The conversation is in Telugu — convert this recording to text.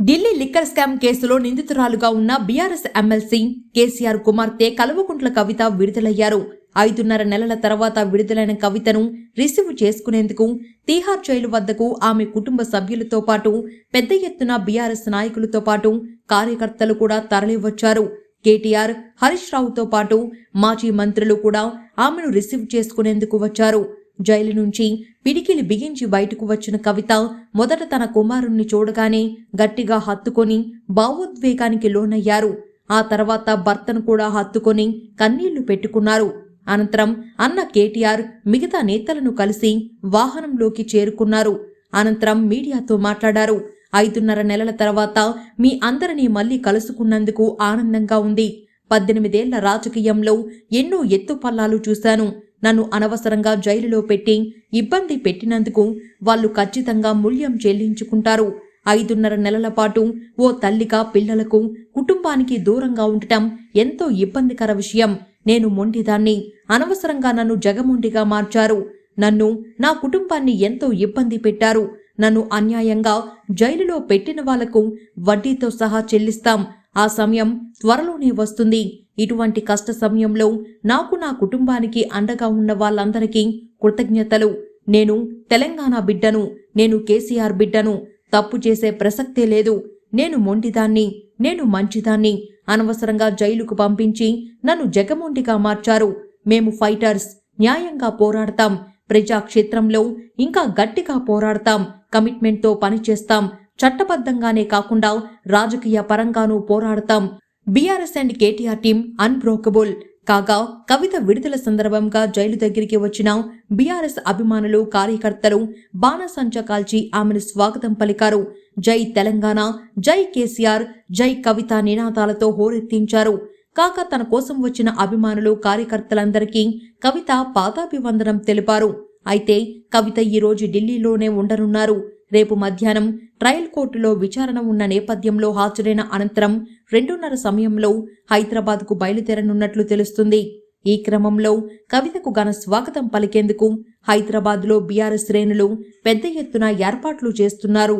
ఢిల్లీ లిక్కర్ స్కామ్ కేసులో నిందితురాలుగా ఉన్న బీఆర్ఎస్ ఎమ్మెల్సీ కేసీఆర్ కుమార్తె కల్వకుంట్ల కవిత విడుదలయ్యారు. 5.5 నెలల తర్వాత విడుదలైన కవితను రిసీవ్ చేసుకునేందుకు తీహార్ జైలు వద్దకు ఆమె కుటుంబ సభ్యులతో పాటు పెద్ద ఎత్తున బీఆర్ఎస్ నాయకులతో పాటు కార్యకర్తలు కూడా తరలివచ్చారు. కేటీఆర్, హరీష్ రావుతో పాటు మాజీ మంత్రులు కూడా ఆమెను రిసీవ్ చేసుకునేందుకు వచ్చారు. జైలు నుంచి పిడికిలి బిగించి బయటకు వచ్చిన కవిత మొదట తన కుమారుణ్ణి చూడగానే గట్టిగా హత్తుకొని భావోద్వేగానికి లోనయ్యారు. ఆ తర్వాత భర్తను కూడా హత్తుకొని కన్నీళ్లు పెట్టుకున్నారు. అనంతరం అన్న కేటీఆర్ మిగతా నేతలను కలిసి వాహనంలోకి చేరుకున్నారు. అనంతరం మీడియాతో మాట్లాడారు. 5.5 నెలల తర్వాత మీ అందరినీ మళ్లీ కలుసుకున్నందుకు ఆనందంగా ఉంది. 18 ఏళ్ల రాజకీయంలో ఎన్నో ఎత్తుపల్లాలు చూశాను. నన్ను అనవసరంగా జైలులో పెట్టి ఇబ్బంది పెట్టినందుకు వాళ్ళు ఖచ్చితంగా మూల్యం చెల్లించుకుంటారు. 5.5 నెలల పాటు ఓ తల్లిగా పిల్లలకు, కుటుంబానికి దూరంగా ఉండటం ఎంతో ఇబ్బందికర విషయం. నేను మొండిదాన్ని. అనవసరంగా నన్ను జగమొండిగా మార్చారు. నన్ను, నా కుటుంబాన్ని ఎంతో ఇబ్బంది పెట్టారు. నన్ను అన్యాయంగా జైలులో పెట్టిన వాళ్లకు వడ్డీతో సహా చెల్లిస్తాం. ఆ సమయం త్వరలోనే వస్తుంది. ఇటువంటి కష్ట సమయంలో నాకు, నా కుటుంబానికి అండగా ఉన్న వాళ్ళందరికీ కృతజ్ఞతలు. నేను తెలంగాణ బిడ్డను. నేను కేసీఆర్ బిడ్డను. తప్పు చేసే ప్రసక్తే లేదు. నేను మొండిదాన్ని. నేను మంచిదాన్ని. అనవసరంగా జైలుకు పంపించి నన్ను జగమొండిగా మార్చారు. మేము ఫైటర్స్. న్యాయంగా పోరాడతాం. ప్రజాక్షేత్రంలో ఇంకా గట్టిగా పోరాడతాం. కమిట్మెంట్తో పనిచేస్తాం. చట్టబద్ధంగానే కాకుండా రాజకీయ పరంగానూ పోరాడతాం. BRS and KTR team unbreakable. కాగా కవిత విడుదల సందర్భంగా జైలు దగ్గరికి వచ్చిన బీఆర్ఎస్ అభిమానులు, కార్యకర్తలు బాణసంచా కాల్చి ఆమెను స్వాగతం పలికారు. జై తెలంగాణ, జై కేసీఆర్, జై కవిత నినాదాలతో హోరెత్తించారు. కాగా తన కోసం వచ్చిన అభిమానులు, కార్యకర్తలందరికీ కవిత పాదాభివందనం తెలిపారు. అయితే కవిత ఈరోజు ఢిల్లీలోనే ఉండనున్నారు. రేపు మధ్యాహ్నం ట్రయల్ కోర్టులో విచారణ ఉన్న నేపథ్యంలో హాజరైన అనంతరం 2:30 సమయంలో హైదరాబాద్కు బయలుదేరనున్నట్లు తెలుస్తుంది. ఈ క్రమంలో కవితకు ఘన స్వాగతం పలికేందుకు హైదరాబాద్లో బీఆర్ఎస్ శ్రేణులు పెద్ద ఎత్తున ఏర్పాట్లు చేస్తున్నారు.